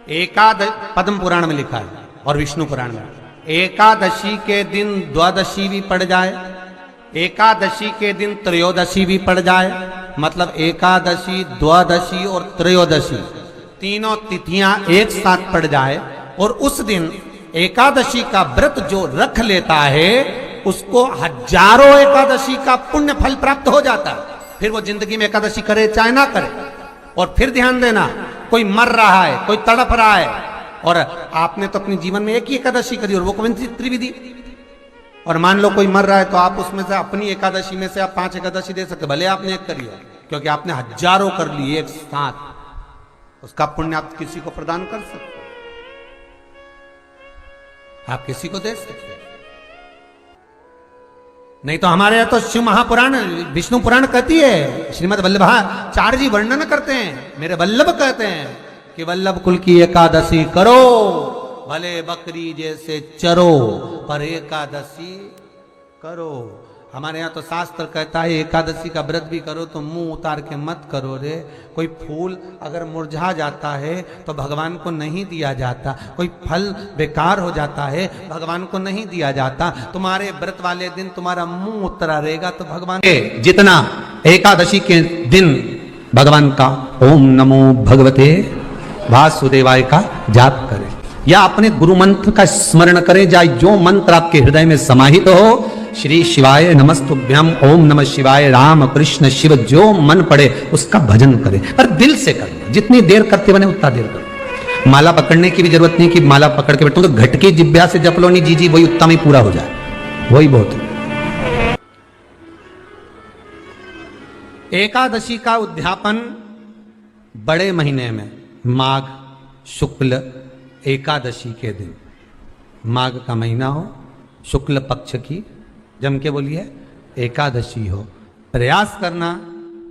पद्म पुराण में लिखा है और विष्णु पुराण में, एकादशी के दिन द्वादशी भी पड़ जाए, एकादशी के दिन त्रयोदशी भी पड़ जाए, मतलब एकादशी, द्वादशी और त्रयोदशी तीनों तिथियां एक साथ पड़ जाए, और उस दिन एकादशी का व्रत जो रख लेता है उसको हजारों एकादशी का पुण्य फल प्राप्त हो जाता है। फिर वो जिंदगी में एकादशी करे चाहे ना करे। और फिर ध्यान देना, कोई मर रहा है, कोई तड़प रहा है, और आपने तो अपने जीवन में एक ही एकादशी करी और वो कौन सी त्रिविधि, और मान लो कोई मर रहा है तो आप उसमें से अपनी एकादशी में से आप 5 एकादशी दे सकते, भले आपने एक करी हो, क्योंकि आपने हजारों कर ली एक साथ, उसका पुण्य आप किसी को प्रदान कर सकते, आप किसी को दे सकते। नहीं तो हमारे यहां तो शिव महापुराण, विष्णु पुराण कहती है, श्रीमद वल्लभाचार्य जी वर्णन करते हैं, मेरे वल्लभ कहते हैं कि वल्लभ कुल की एकादशी करो, भले बकरी जैसे चरो पर एकादशी करो। हमारे यहाँ तो शास्त्र कहता है एकादशी का व्रत भी करो तो मुंह उतार के मत करो रे। कोई फूल अगर मुरझा जाता है तो भगवान को नहीं दिया जाता, कोई फल बेकार हो जाता है भगवान को नहीं दिया जाता। तुम्हारे व्रत वाले दिन तुम्हारा मुंह उतरा रहेगा तो भगवान जितना एकादशी के दिन भगवान का ओम नमो भगवते वासुदेवाय का जाप करें, या अपने गुरु मंत्र का स्मरण करें, जाए जो मंत्र आपके हृदय में समाहित हो, श्री शिवाय नमस्तुभ्यम, ओम नमः शिवाय, राम कृष्ण शिव, जो मन पड़े उसका भजन करें, पर दिल से करें। जितनी देर करते बने उतना देर करें। माला पकड़ने की भी जरूरत नहीं कि माला पकड़ के बैठो, तो घटकी जिब्या से जप लो नहीं जी वही उत्तम ही पूरा हो जाए, वही बहुत है। एकादशी का उद्यापन बड़े महीने में माघ शुक्ल एकादशी के दिन, माघ का महीना हो, शुक्ल पक्ष की, जम के बोलिए एकादशी हो, प्रयास करना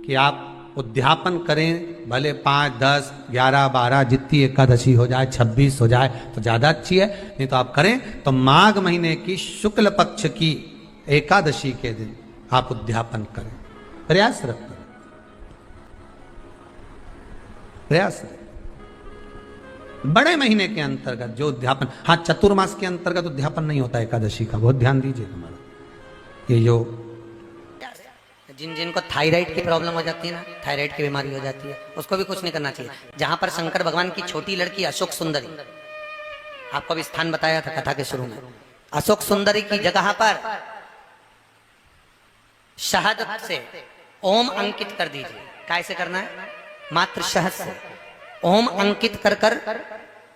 कि आप उद्यापन करें, भले 5, 10, 11, 12 जितनी एकादशी हो जाए, 26 हो जाए तो ज़्यादा अच्छी है, नहीं तो आप करें तो माघ महीने की शुक्ल पक्ष की एकादशी के दिन आप उद्यापन करें, प्रयास रखें, प्रयास रखें। बड़े महीने के अंतर्गत जो उद्यापन, हाँ चतुर्मास के अंतर्गत उद्यापन नहीं होता एकादशी का, बहुत ध्यान दीजिए तुम्हारा। ये जो जिनको थायराइड की प्रॉब्लम हो जाती है ना, थायराइड की बीमारी हो जाती है, उसको भी कुछ नहीं करना चाहिए। जहां पर शंकर भगवान की छोटी लड़की अशोक सुंदरी, आपको भी स्थान बताया था कथा के शुरू में, अशोक सुंदरी की जगह पर शहद से ओम अंकित कर दीजिए। कैसे करना है? मात्र शहद से ओम अंकित कर कर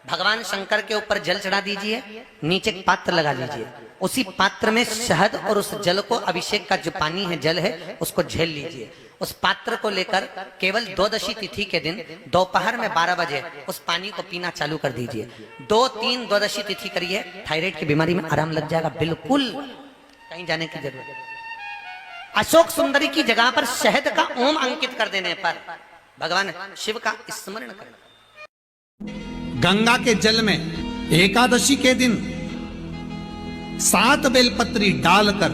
भगवान शंकर के ऊपर जल चढ़ा दीजिए, नीचे पात्र लगा लीजिए, उसी पात्र में शहद और उस जल को, अभिषेक का जो पानी है, जल है, उसको झेल लीजिए। उस पात्र को लेकर केवल द्वादशी तिथि के दिन दोपहर में 12 बजे उस पानी को पीना चालू कर दीजिए। 2-3 द्वादशी तिथि करिए, थायराइड की बीमारी में आराम लग जाएगा, बिल्कुल कहीं जाने की जरूरत नहीं। अशोक सुंदरी की जगह पर शहद का ओम अंकित कर देने पर भगवान शिव का स्मरण करना। गंगा के जल में एकादशी के दिन 7 बेलपत्री डालकर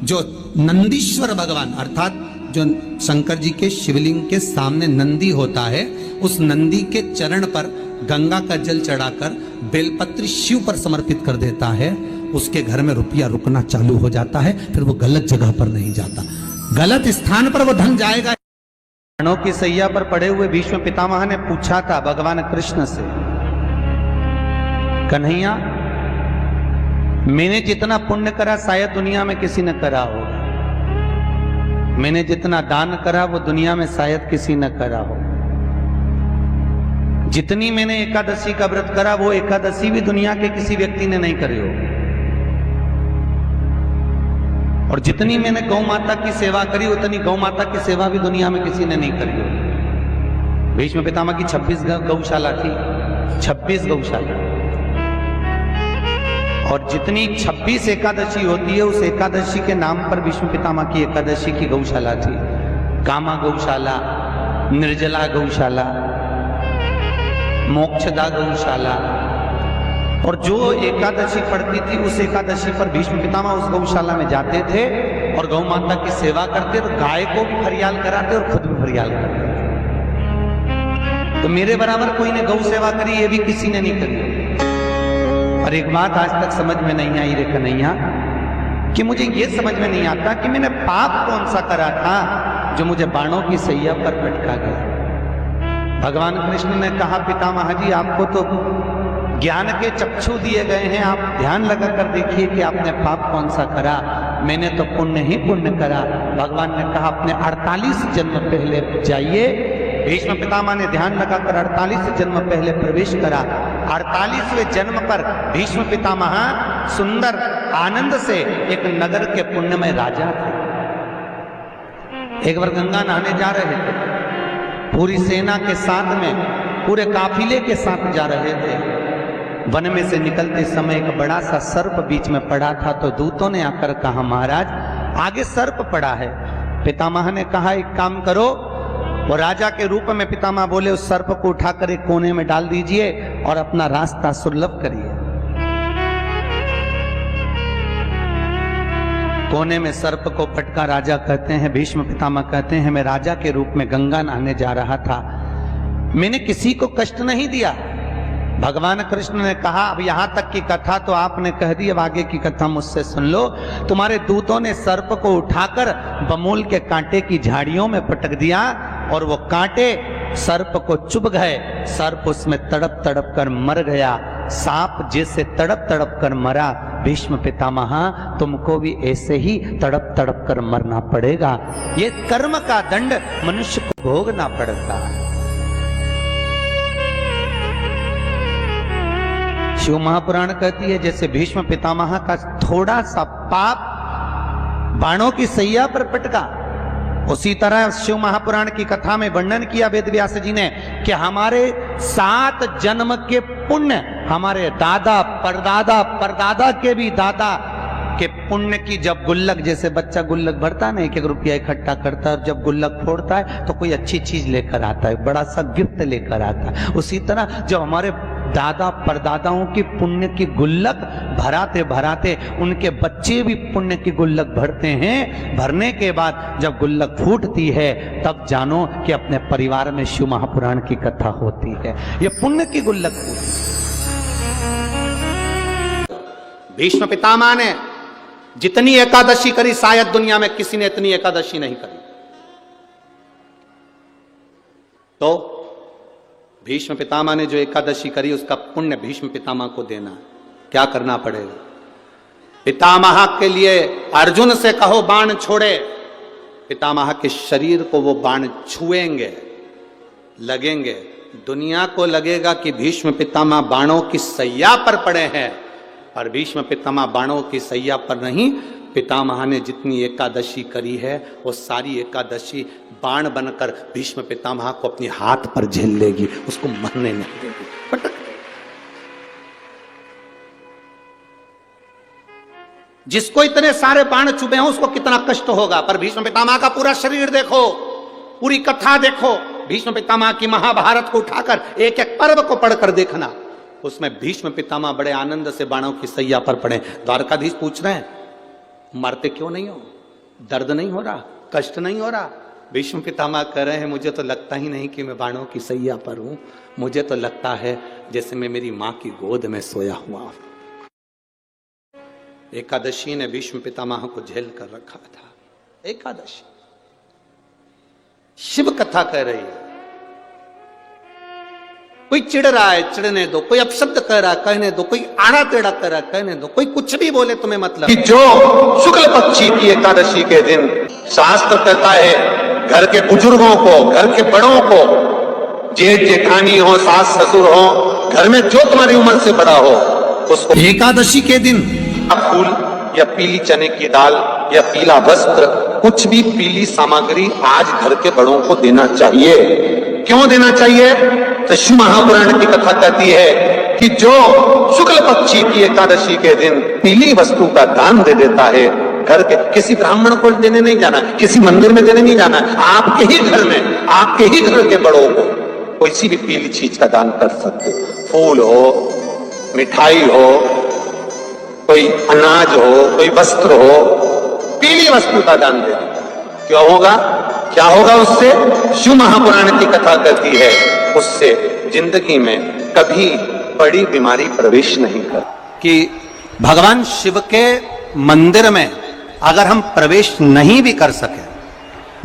जो नंदीश्वर भगवान अर्थात जो शंकर जी के शिवलिंग के सामने नंदी होता है, उस नंदी के चरण पर गंगा का जल चढ़ाकर बेलपत्री शिव पर समर्पित कर देता है, उसके घर में रुपया रुकना चालू हो जाता है, फिर वो गलत जगह पर नहीं जाता, गलत स्थान पर वो धन जाएगा। प्राणों की सैया पर पड़े हुए भीष्म पितामह ने पूछा था भगवान कृष्ण से, कन्हैया मैंने जितना पुण्य करा शायद दुनिया में किसी ने करा होगा, मैंने जितना दान करा वो दुनिया में शायद किसी ने करा हो, जितनी मैंने एकादशी का व्रत करा वो एकादशी भी दुनिया के किसी व्यक्ति ने नहीं करी हो, और जितनी मैंने गौ माता की सेवा करी उतनी गौ माता की सेवा भी दुनिया में किसी ने नहीं करी हो। भीष्म पितामह की 26 गौशाला थी, 26 गौशाला, और जितनी 26 एकादशी होती है उस एकादशी के नाम पर भीष्म पितामह की एकादशी की गौशाला थी। कामा गौशाला, निर्जला गौशाला, मोक्षदा गौशाला, और जो एकादशी पड़ती थी उस एकादशी पर भीष्म पितामह उस गौशाला में जाते थे और गौ माता की सेवा करते, तो गाय को भी फरियाल कराते और खुद भी फरियाल करते। तो मेरे बराबर कोई ने गौ सेवा करी, ये भी किसी ने नहीं करी। और एक बात आज तक समझ में नहीं आई रे कन्हैया, कि मुझे ये समझ में नहीं आता कि मैंने पाप कौन सा करा था जो मुझे बाणों की सैया पर लटका गया। भगवान कृष्ण ने कहा, पितामह जी आपको तो ज्ञान के चक्षु दिए गए हैं, आप ध्यान लगा कर देखिए कि आपने पाप कौन सा करा। मैंने तो पुण्य ही पुण्य करा। भगवान ने कहा, अपने 48 जन्म पहले जाइए। भीष्म पितामह ने ध्यान लगाकर 48 जन्म पहले प्रवेश करा। 48वें जन्म पर भीष्म पितामह सुंदर आनंद से एक नगर के पुण्यमय राजा थे। एक बार गंगा नहाने जा रहे थे, पूरी सेना के साथ में, पूरे काफिले के साथ जा रहे थे। वन में से निकलते समय एक बड़ा सा सर्प बीच में पड़ा था, तो दूतों ने आकर कहा, महाराज आगे सर्प पड़ा है। पितामह ने कहा, एक काम करो, वो राजा के रूप में पितामह बोले, उस सर्प को उठाकर एक कोने में डाल दीजिए और अपना रास्ता सुलभ करिए। कोने में सर्प को पटका राजा कहते हैं, भीष्म पितामह कहते हैं, मैं राजा के रूप में गंगा नहाने जा रहा था, मैंने किसी को कष्ट नहीं दिया। भगवान कृष्ण ने कहा, अब यहां तक की कथा तो आपने कह दी, अब आगे की कथा मुझसे सुन लो। तुम्हारे दूतों ने सर्प को उठाकर बमूल के कांटे की झाड़ियों में पटक दिया और वो कांटे सर्प को चुभ गए। सर्प उसमें तड़प तड़प कर मर गया। सांप जैसे तड़प तड़प कर मरा, भीष्म पितामह तुमको भी ऐसे ही तड़प तड़प कर मरना पड़ेगा। ये कर्म का दंड मनुष्य को भोगना पड़ता। शिव महापुराण कहती है, जैसे भीष्म पितामह का थोड़ा सा पाप बाणों की सैया पर पटका, उसी तरह शिव महापुराण की कथा में वर्णन किया वेद व्यास जी ने कि हमारे 7 जन्म के पुण्य, हमारे दादा परदादा परदादा के भी दादा के पुण्य की जब गुल्लक, जैसे बच्चा गुल्लक भरता है, 1-1 रुपया इकट्ठा करता है, और जब गुल्लक फोड़ता है तो कोई अच्छी चीज लेकर आता है, बड़ा सा गिफ्ट लेकर आता है। उसी तरह जब हमारे दादा परदादाओं की पुण्य की गुल्लक भराते भराते उनके बच्चे भी पुण्य की गुल्लक भरते हैं, भरने के बाद जब गुल्लक फूटती है तब जानो कि अपने परिवार में शिव महापुराण की कथा होती है। ये पुण्य की गुल्लक भीष्म पितामह ने जितनी एकादशी करी, शायद दुनिया में किसी ने इतनी एकादशी नहीं करी। तो भीष्म पितामह ने जो एकादशी करी, उसका पुण्य भीष्म पितामह को देना। क्या करना पड़ेगा? पितामह के लिए अर्जुन से कहो बाण छोड़े, पितामह के शरीर को वो बाण छुएंगे, लगेंगे। दुनिया को लगेगा कि भीष्म पितामह बाणों की सैया पर पड़े हैं, पर भीष्म पितामह बाणों की सैया पर नहीं। पितामह ने जितनी एकादशी करी है, वो सारी एकादशी बाण बनकर भीष्म पितामह को अपने हाथ पर झेल लेगी, उसको मरने नहीं देगी, पटक। जिसको इतने सारे बाण चुभे हैं उसको कितना कष्ट होगा, पर भीष्म पितामह का पूरा शरीर देखो, पूरी कथा देखो, भीष्म पितामह की महाभारत को उठाकर एक एक पर्व को पढ़कर देखना, उसमें भीष्म पितामह बड़े आनंद से बाणों की सैया पर पड़े। द्वारकाधीश पूछ रहे हैं, मरते क्यों नहीं हो? दर्द नहीं हो रहा? कष्ट नहीं हो रहा? भीष्म पितामह कह रहे हैं, मुझे तो लगता ही नहीं कि मैं बाणों की सैया पर हूं, मुझे तो लगता है जैसे मैं मेरी मां की गोद में सोया हुआ हूं। एकादशी ने भीष्म पितामह को झेल कर रखा था। एकादशी शिव कथा कह रही है। कोई चिढ़ रहा है, चिढ़ने दो, कोई अपशब्द कह रहा है, कहने दो, कोई आड़ा टेढ़ा कह रहा है, कहने दो, कोई कुछ भी बोले तुम्हें मतलब। कि जो शुक्ल पक्षी की एकादशी के दिन शास्त्र कहता है, घर के बुजुर्गों को, घर के बड़ों को, जेठ जेठानी हो, सास ससुर हो, घर में जो तुम्हारी उम्र से बड़ा हो, उसको एकादशी के दिन फूल या पीली चने की दाल या पीला वस्त्र, कुछ भी पीली सामग्री आज घर के बड़ों को देना चाहिए। क्यों देना चाहिए? तो शिव महापुराण की कथा कहती है कि जो शुक्ल पक्षी की एकादशी के दिन पीली वस्तु का दान दे देता है, घर के किसी ब्राह्मण को देने नहीं जाना, किसी मंदिर में देने नहीं जाना, आपके ही घर में, आपके ही घर के बड़ों को कोई सी भी पीली चीज का दान कर सकते। फूल हो, मिठाई हो, कोई अनाज हो, कोई वस्त्र हो, पीली वस्तु का दान दे दो। क्यों होगा? क्या होगा उससे? शिव महापुराण की कथा कहती है उससे जिंदगी में कभी बड़ी बीमारी प्रवेश नहीं कर। कि भगवान शिव के मंदिर में अगर हम प्रवेश नहीं भी कर सके,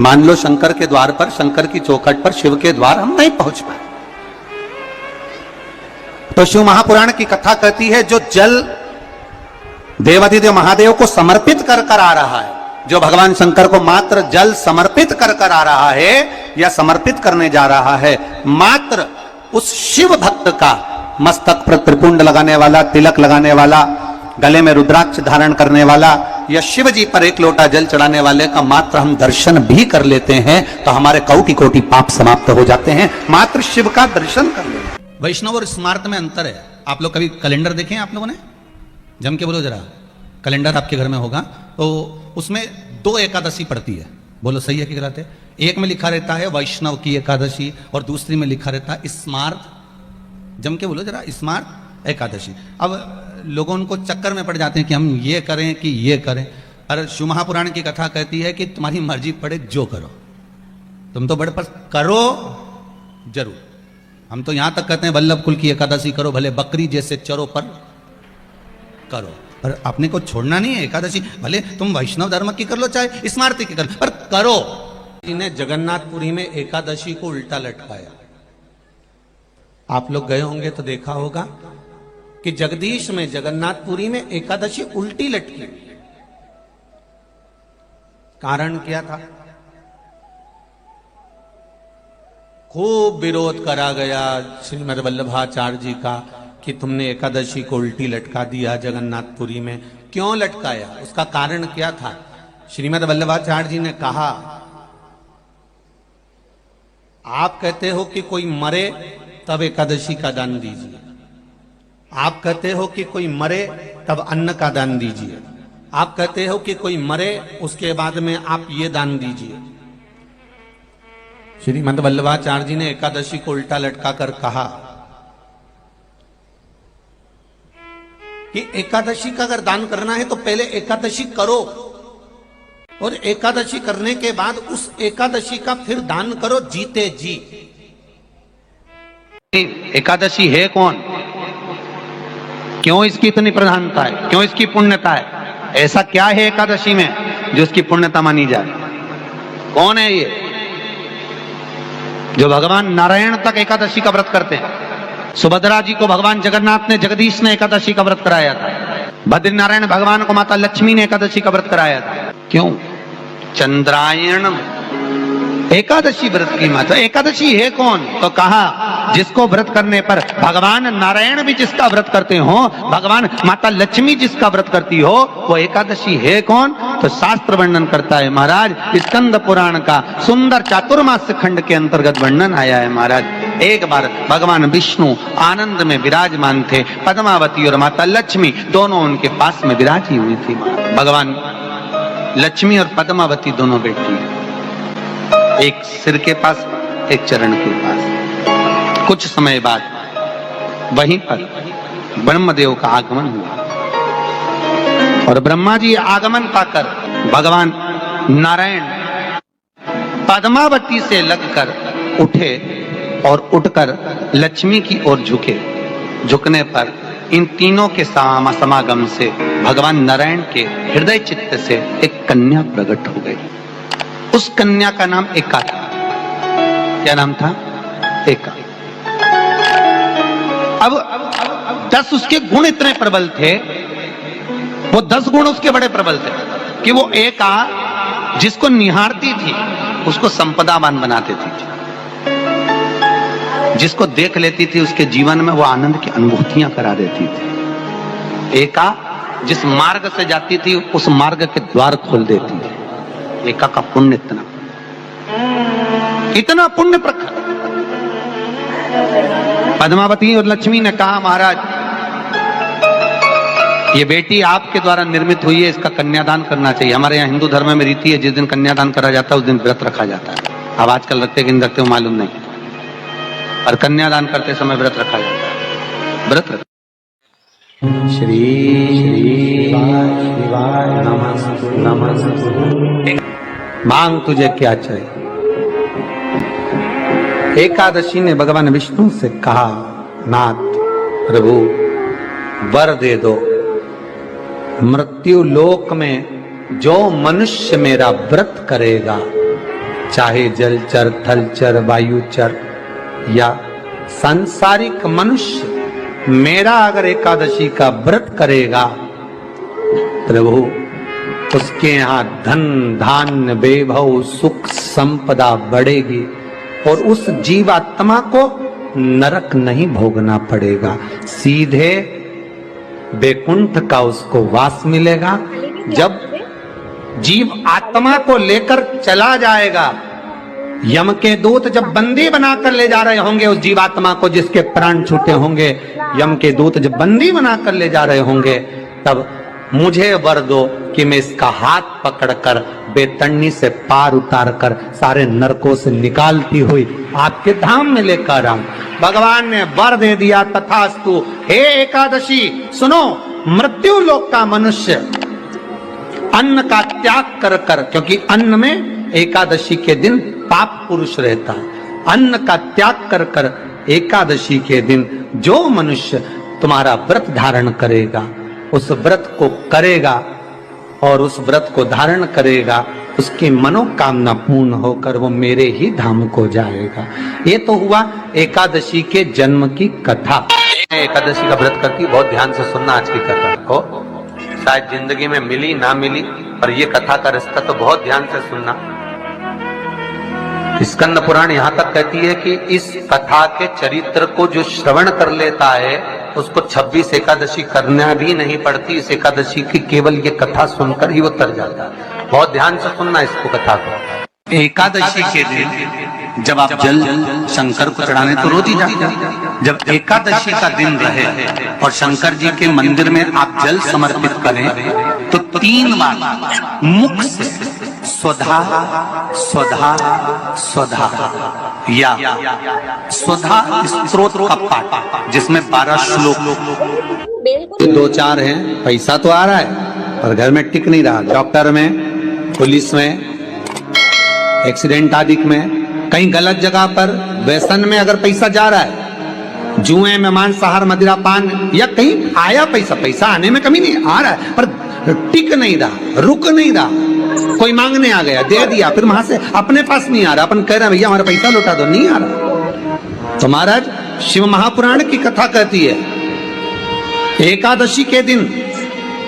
मान लो शंकर के द्वार पर, शंकर की चौखट पर शिव के द्वार हम नहीं पहुंच पाए, तो शिव महापुराण की कथा कहती है जो जल देवाधिदेव महादेव को समर्पित कर कर आ रहा है, जो भगवान शंकर को मात्र जल समर्पित कर कर आ रहा है या समर्पित करने जा रहा है, मात्र उस शिव भक्त का मस्तक पर त्रिपुंड लगाने वाला, तिलक लगाने वाला, गले में रुद्राक्ष धारण करने वाला या शिव जी पर एक लोटा जल चढ़ाने वाले का मात्र हम दर्शन भी कर लेते हैं तो हमारे कौटि कोटि पाप समाप्त हो जाते हैं। मात्र शिव का दर्शन कर लेते। वैष्णव और स्मार्त में अंतर है। आप लोग कभी कैलेंडर देखे हैं आप लोगों ने? जम के बोलो जरा। कैलेंडर आपके घर में होगा तो उसमें 2 एकादशी पड़ती है। बोलो सही है कि गलत है? एक में लिखा रहता है वैष्णव की एकादशी और दूसरी में लिखा रहता है स्मार्त। जम के बोलो जरा, स्मार्त एकादशी। अब लोगों उनको चक्कर में पड़ जाते हैं कि हम ये करें कि ये करें। अरे शिव महापुराण की कथा कहती है कि तुम्हारी मर्जी पड़े जो करो, तुम तो बड़े पर करो जरूर। हम तो यहां तक कहते हैं वल्लभ कुल की एकादशी करो, भले बकरी जैसे चरो पर करो, पर अपने को छोड़ना नहीं है एकादशी। भले तुम वैष्णव धर्म की कर लो चाहे स्मार्ती की कर लो, पर करो। इन्हें जगन्नाथपुरी में एकादशी को उल्टा लटकाया। आप लोग गए होंगे तो देखा होगा कि जगदीश में, जगन्नाथपुरी में एकादशी उल्टी लटकी। कारण क्या था? खूब विरोध करा गया श्रीमद वल्लभाचार्य जी का कि तुमने एकादशी को उल्टी लटका दिया जगन्नाथपुरी में। क्यों लटकाया? उसका कारण क्या था? श्रीमद वल्लभाचार्य जी ने कहा, आप कहते हो कि कोई मरे तब एकादशी का दान दीजिए, आप कहते हो कि कोई मरे तब अन्न का दान दीजिए, आप कहते हो कि कोई मरे उसके बाद में आप ये दान दीजिए। श्रीमद वल्लभाचार्य जी ने एकादशी को उल्टा लटका कर कहा कि एकादशी का अगर दान करना है तो पहले एकादशी करो और एकादशी करने के बाद उस एकादशी का फिर दान करो जीते जी। एकादशी है कौन? क्यों इसकी इतनी प्रधानता है? क्यों इसकी पुण्यता है? ऐसा क्या है एकादशी में जो इसकी पुण्यता मानी जाए? कौन है ये जो भगवान नारायण तक एकादशी का व्रत करते हैं? सुभद्रा जी को भगवान जगन्नाथ ने, जगदीश ने एकादशी का व्रत कराया था। बद्रीनारायण भगवान को माता लक्ष्मी ने एकादशी का व्रत कराया था। क्यों? चंद्रायण एकादशी व्रत की माता। एकादशी है कौन? तो कहा जिसको व्रत करने पर भगवान नारायण भी जिसका व्रत करते हो, भगवान माता लक्ष्मी जिसका व्रत करती हो, वो एकादशी है कौन? तो शास्त्र वर्णन करता है महाराज, स्कंद पुराण का सुंदर चातुर्मास्य खंड के अंतर्गत वर्णन आया है महाराज। एक बार भगवान विष्णु आनंद में विराजमान थे, पद्मावती और माता लक्ष्मी दोनों उनके पास में विराजी हुई थी। भगवान लक्ष्मी और पद्मावती दोनों बैठी, एक सिर के पास, एक चरण के पास। कुछ समय बाद वहीं पर ब्रह्मदेव का आगमन हुआ और ब्रह्मा जी आगमन पाकर भगवान नारायण पद्मावती से लगकर उठे और उठकर लक्ष्मी की ओर झुके। झुकने पर इन तीनों के समागम से भगवान नारायण के हृदय चित्त से एक कन्या प्रकट हो गई। उस कन्या का नाम एका था। क्या नाम था? एका। अब 10 उसके गुण इतने प्रबल थे, वो 10 गुण उसके बड़े प्रबल थे कि वो एका जिसको निहारती थी उसको संपदावान बना देती थी, जिसको देख लेती थी उसके जीवन में वो आनंद की अनुभूतियां करा देती थी। एका जिस मार्ग से जाती थी उस मार्ग के द्वार खोल देती थी। एका का पुण्य इतना पुण्य प्रखर। पद्मावती और लक्ष्मी ने कहा, महाराज ये बेटी आपके द्वारा निर्मित हुई है, इसका कन्यादान करना चाहिए। हमारे यहाँ हिंदू धर्म में रीति है, जिस दिन कन्यादान करा जाता है उस दिन व्रत रखा जाता है। अब आजकल रखते कि नहीं रखते हो मालूम नहीं, और कन्यादान करते समय व्रत रखा जाता है। व्रत रख श्री शिवाय नमः नमः। मांग तुझे क्या चाहिए? एकादशी ने भगवान विष्णु से कहा, नाथ प्रभु वर दे दो, मृत्यु लोक में जो मनुष्य मेरा व्रत करेगा, चाहे जलचर, थलचर, वायुचर या सांसारिक मनुष्य मेरा अगर एकादशी का व्रत करेगा, प्रभु उसके यहाँ धन धान्य वैभव सुख संपदा बढ़ेगी और उस जीवात्मा को नरक नहीं भोगना पड़ेगा, सीधे वैकुंठ का उसको वास मिलेगा। जब जीव आत्मा को लेकर चला जाएगा, यम के दूत जब बंदी बनाकर ले जा रहे होंगे उस जीवात्मा को जिसके प्राण छूटे होंगे, यम के दूत जब बंदी बनाकर ले जा रहे होंगे, तब मुझे वर दो कि मैं इसका हाथ पकड़कर बेतन्नी से पार उतार कर सारे नरकों से निकालती हुई आपके धाम में लेकर आऊं। भगवान ने वर दे दिया, तथास्तु। हे एकादशी सुनो, मृत्यु लोक का मनुष्य अन्न का त्याग कर कर, क्योंकि अन्न में एकादशी के दिन पाप पुरुष रहता है, अन्न का त्याग कर कर एकादशी के दिन जो मनुष्य तुम्हारा व्रत धारण करेगा, उस व्रत को करेगा और उस व्रत को धारण करेगा, उसकी मनोकामना पूर्ण होकर वो मेरे ही धाम को जाएगा। ये तो हुआ एकादशी के जन्म की कथा। एकादशी का व्रत करती, बहुत ध्यान से सुनना आज की कथा को, शायद जिंदगी में मिली ना मिली, पर ये कथा का रिश्ता तो बहुत ध्यान से सुनना। स्कंद पुराण यहाँ तक कहती है कि इस कथा के चरित्र को जो श्रवण कर लेता है उसको 26 एकादशी करना भी नहीं पड़ती, इस एकादशी की केवल ये कथा सुनकर ही वो तर जाता है। बहुत ध्यान से सुनना इसको, कथा को। एकादशी के दिन जब आप जल शंकर को चढ़ाने तो रोज ही जाते हैं, जब एकादशी का दिन रहे और शंकर जी के मंदिर में आप जल समर्पित करें तो 3 बार मुख से स्वधा स्वधा स्वधा या स्वधा स्तोत्र का पाठ, जिसमें 12 श्लोक, 2-4 हैं। पैसा तो आ रहा है पर घर में टिक नहीं रहा, डॉक्टर में, पुलिस में, एक्सीडेंट आदि में, कहीं गलत जगह पर व्यसन में अगर पैसा जा रहा है, जुए में, मांसाहार, मदिरा पान, या कहीं आया पैसा, पैसा आने में कमी नहीं, आ रहा है पर टिक नहीं रहा, रुक नहीं रहा। कोई मांगने आ गया, दे दिया, फिर वहां से अपने पास नहीं आ रहा, अपन कह रहे हैं भैया हमारा पैसा लौटा दो, नहीं आ रहा। तो महाराज शिव महापुराण की कथा कहती है, एकादशी के दिन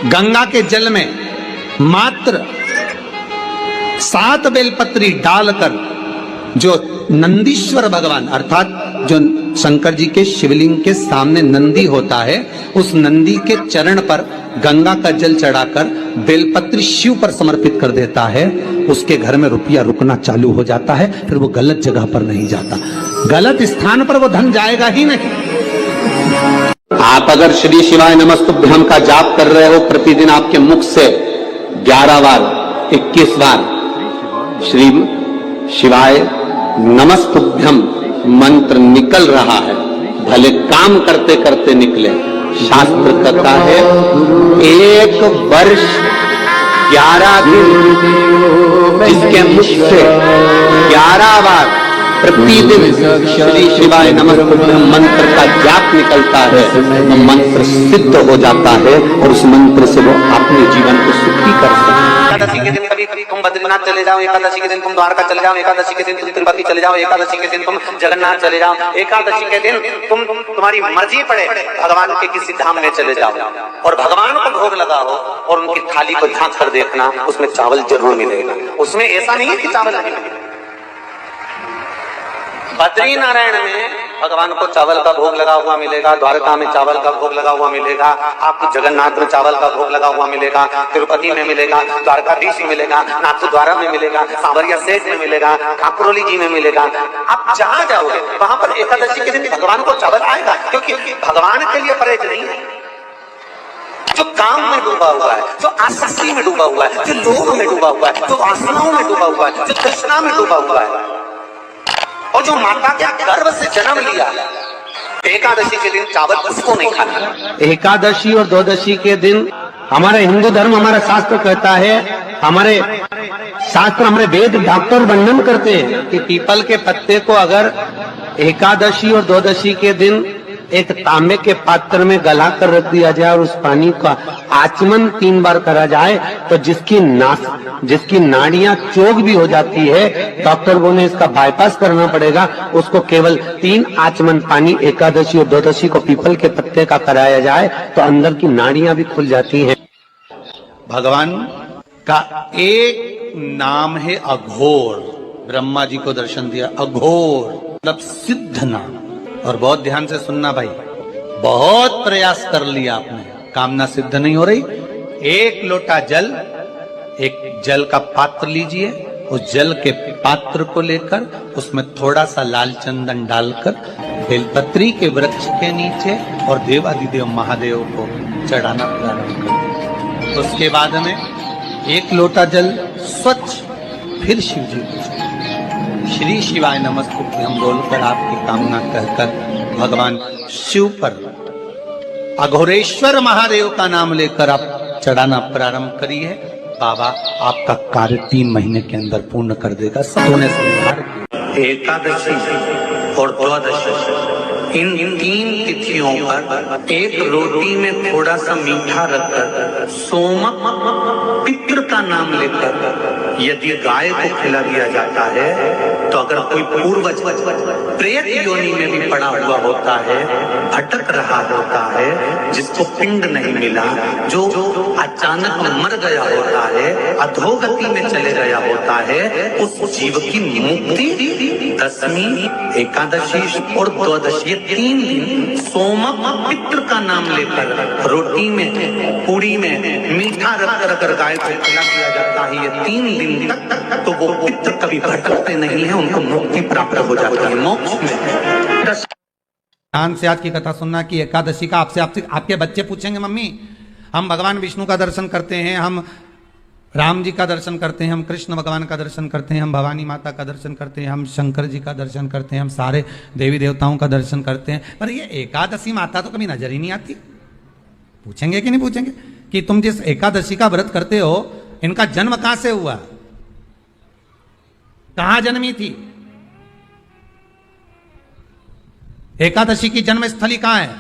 गंगा के जल में मात्र 7 बेलपत्री डालकर जो नंदीश्वर भगवान अर्थात जो शंकर जी के शिवलिंग के सामने नंदी होता है, उस नंदी के चरण पर गंगा का जल चढ़ाकर बेलपत्री शिव पर समर्पित कर देता है, उसके घर में रुपया रुकना चालू हो जाता है, फिर वो गलत जगह पर नहीं जाता, गलत स्थान पर वो धन जाएगा ही नहीं। आप अगर श्री शिवाय नमस्तुभ्यम का जाप कर रहे हो, प्रतिदिन आपके मुख से 11 बार 21 बार श्री शिवाय नमस्तुभ्यम मंत्र निकल रहा है, भले काम करते करते निकले। शास्त्र कहता है 1 वर्ष 11 दिन जिसके मुख से 11 बार प्रतिदिन श्री शिवाय नमस्तुभ्यम मंत्र का जाप निकलता है, वो मंत्र सिद्ध हो जाता है और उस मंत्र से वो अपने जीवन को सुखी कर सकते हैं। एकादशी के दिन कभी तुम बद्रीनाथ चले जाओ, एकादशी के दिन तुम द्वारका चले जाओ, एकादशी के दिन तुम तिरुपति चले जाओ, एकादशी के दिन तुम जगन्नाथ चले जाओ, एकादशी के दिन तुम्हारी मर्जी पड़े भगवान के किसी धाम में चले जाओ और भगवान को भोग लगाओ और उनकी थाली को झांक कर देखना, उसमें चावल जरूर मिलेगा, उसमें ऐसा नहीं है कि चावल नहीं मिलेगा। बद्री नारायण में भगवान को चावल का भोग लगा हुआ मिलेगा, द्वारका में चावल का भोग लगा हुआ मिलेगा, आपको जगन्नाथ में चावल का भोग लगा हुआ मिलेगा, तिरुपति में मिलेगा, द्वारकाधीश में मिलेगा, नाथद्वारा में मिलेगा, सांवरिया सेठ में मिलेगा, काकुरोली जी में मिलेगा। आप जहां जाओगे वहां पर एकादशी के दिन भगवान को चावल आएगा, क्योंकि भगवान के लिए परहेज नहीं है। जो काम में डूबा हुआ है, जो आसक्ति में डूबा हुआ है, जो लोभ में डूबा हुआ है, जो वासनाओं में डूबा हुआ है, जो तृष्णा में डूबा हुआ है और जो माता के गर्भ से जन्म लिया, एकादशी के दिन चावल उसको नहीं खाना। एकादशी और द्वादशी के दिन हमारे हिंदू धर्म, हमारा शास्त्र कहता है, हमारे शास्त्र हमारे वेद डॉक्टर वर्णन करते हैं कि पीपल के पत्ते को अगर एकादशी और द्वादशी के दिन एक तांबे के पात्र में गला कर रख दिया जाए और उस पानी का आचमन 3 बार करा जाए तो जिसकी नाड़ियां चोक भी हो जाती है, डॉक्टर बोले इसका बाईपास करना पड़ेगा, उसको केवल 3 आचमन पानी एकादशी और द्वादशी को पीपल के पत्ते का कराया जाए तो अंदर की नाड़ियां भी खुल जाती हैं। भगवान का एक नाम है अघोर। ब्रह्मा जी को दर्शन दिया, अघोर मतलब सिद्ध नाम। और बहुत ध्यान से सुनना भाई, बहुत प्रयास कर लिया आपने, कामना सिद्ध नहीं हो रही। 1 लोटा जल, एक जल का पात्र लीजिए, उस जल के पात्र को लेकर उसमें थोड़ा सा लाल चंदन डालकर बेलपत्री के वृक्ष के नीचे और देवादिदेव महादेव को चढ़ाना प्रारंभ करें। उसके बाद में 1 लोटा जल स्वच्छ फिर शिव जी को श्री शिवाय नमस्तुभ्यं हम बोलकर आपकी कामना कहकर भगवान शिव पर अघोरेश्वर महादेव का नाम लेकर आप चढ़ाना प्रारंभ करिए। बाबा आपका कार्य 3 महीने के अंदर पूर्ण कर देगा। सबों ने एकादशी और द्वादशी इन 3 तिथियों पर एक रोटी में थोड़ा सा मीठा रखकर सोमक पितृ का नाम लेकर यदि गाय को खिला दिया जाता है तो अगर कोई पूर्वज प्रेत योनि में भी पड़ा हुआ होता है, भटक रहा होता है, जिसको पिंड नहीं मिला, जो अचानक मर गया होता है, अधोगति में चले गया होता है, उस जीव की मुक्ति दशमी, एकादशी और द्वादशी ये 3 दिन सोमक पितृ का नाम लेकर रोटी में पूरी में मीठा रखकर अगर गाय को खिला दिया जाता है ये 3 दिन तक, तो वो पितृ कभी भटकते नहीं है, उनको मुक्ति प्राप्त हो जाती है, मोक्ष में। ध्यान से आज की कथा सुनना कि एकादशी का आपसे आपके बच्चे पूछेंगे, मम्मी हम भगवान विष्णु का दर्शन करते हैं, हम राम जी का दर्शन करते हैं, हम कृष्ण भगवान का दर्शन करते हैं, हम भवानी माता का दर्शन करते हैं, हम शंकर जी का दर्शन करते हैं, हम सारे देवी देवताओं का दर्शन करते हैं, पर ये एकादशी माता तो कभी नजर ही नहीं आती। पूछेंगे कि नहीं पूछेंगे कि तुम जिस एकादशी का व्रत करते हो इनका जन्म कहां से हुआ, कहां जन्मी थी? एकादशी की जन्म स्थली कहां है?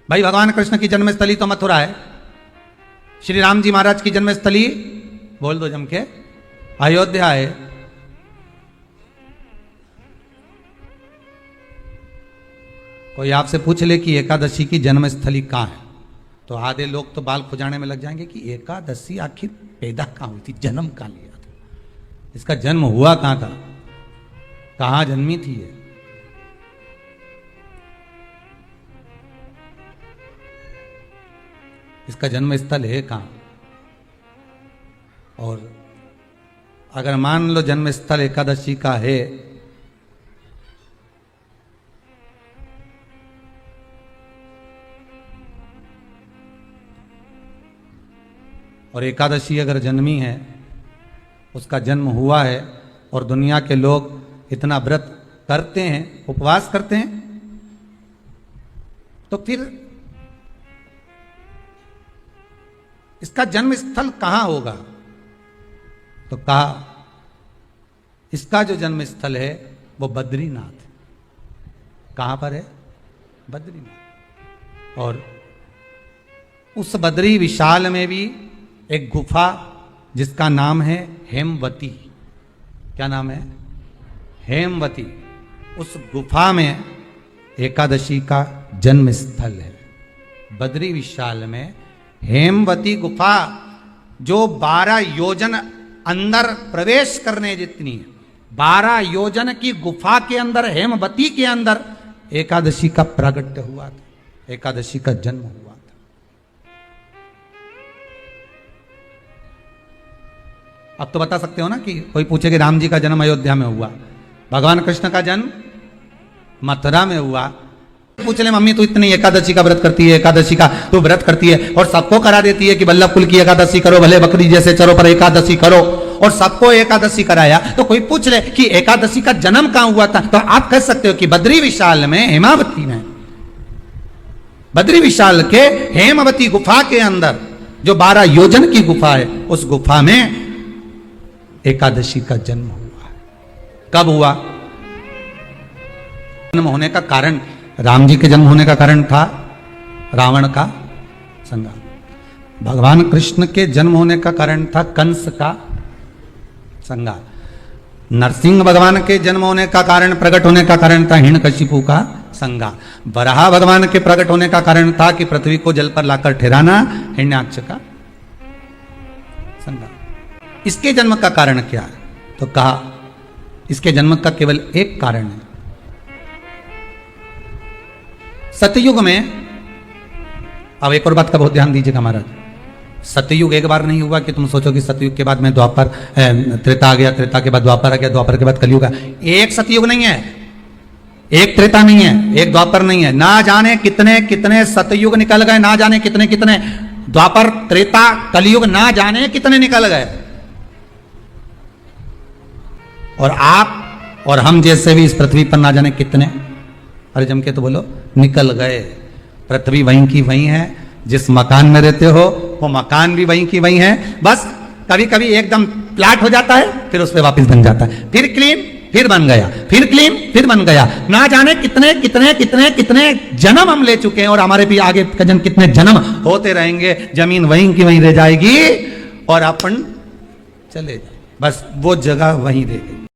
भाई भगवान कृष्ण की जन्म स्थली तो मथुरा है, श्री राम जी महाराज की जन्म स्थली बोल दो जम के अयोध्या है। कोई आपसे पूछ ले कि एकादशी की जन्म स्थली कहां है तो आधे लोग तो बाल खुजाने में लग जाएंगे कि एकादशी आखिर पैदा कहां हुई थी, जन्म कहां लिया था, इसका जन्म हुआ कहां था, कहां जन्मी थी ये? इसका जन्म स्थल है कहां? और अगर मान लो जन्म स्थल एकादशी का है और एकादशी अगर जन्मी है, उसका जन्म हुआ है और दुनिया के लोग इतना व्रत करते हैं, उपवास करते हैं, तो फिर इसका जन्म स्थल कहां होगा? तो कहा इसका जो जन्म स्थल है वो बद्रीनाथ। कहां पर है? बद्रीनाथ। और उस बद्री विशाल में भी एक गुफा जिसका नाम है हेमवती। क्या नाम है? हेमवती। उस गुफा में एकादशी का जन्म स्थल है। बद्री विशाल में हेमवती गुफा जो 12 योजन अंदर प्रवेश करने जितनी है, 12 योजन की गुफा के अंदर, हेमवती के अंदर एकादशी का प्रागट्य हुआ था, एकादशी का जन्म हुआ था। अब तो बता सकते हो ना कि कोई पूछे कि राम जी का जन्म अयोध्या में हुआ, भगवान कृष्ण का जन्म मथुरा में हुआ। पूछ ले मम्मी तू इतनी एकादशी का व्रत करती है, एकादशी का तू व्रत करती है और सबको करा देती है कि वल्लभ कुल की एकादशी करो, भले बकरी जैसे चरो पर एकादशी करो, और सबको एकादशी कराया। तो कोई पूछ ले कि एकादशी का जन्म कहां हुआ था, तो आप कह सकते हो कि बद्री विशाल में, हेमावती में, बद्री विशाल के हेमवती गुफा के अंदर जो 12 योजन की गुफा है, उस गुफा में एकादशी का जन्म हुआ। कब हुआ? जन्म होने का कारण, राम जी के जन्म होने का कारण था रावण का संग्राम। भगवान कृष्ण के जन्म होने का कारण था कंस का संग्राम। नरसिंह भगवान के जन्म होने का कारण, प्रकट होने का कारण था हिरण्यकशिपु का संग्राम। वराह भगवान के प्रकट होने का कारण था कि पृथ्वी को जल पर लाकर ठहराना, हिरण्याक्ष का संग्राम। इसके जन्म का कारण क्या है? तो कहा इसके जन्म का केवल एक कारण है। सतयुग में, अब एक और बात का बहुत ध्यान दीजिएगा महाराज, सतयुग एक बार नहीं हुआ कि तुम सोचो कि सतयुग के बाद में द्वापर, त्रेता आ गया, त्रेता के बाद द्वापर आ गया, द्वापर के बाद कलयुग आ। एक सतयुग नहीं है, एक त्रेता नहीं है, एक द्वापर नहीं है। ना जाने कितने कितने सतयुग निकल गए, ना जाने कितने कितने द्वापर, त्रेता, कलयुग, ना जाने कितने निकल गए। और आप और हम जैसे भी इस पृथ्वी पर ना जाने कितने, अरे जम के तो बोलो, निकल गए। पृथ्वी वहीं की वहीं है, जिस मकान में रहते हो वो मकान भी वहीं की वहीं है। बस कभी कभी एकदम फ्लैट हो जाता है, फिर उस पर वापस बन जाता है, फिर क्लीन, फिर बन गया, फिर क्लीन, फिर बन गया। ना जाने कितने कितने कितने कितने जन्म हम ले चुके हैं, और हमारे भी आगे कितने जन्म होते रहेंगे। जमीन वहीं की वहीं रह जाएगी और अपन चले जाए, बस वो जगह वहीं रह गई।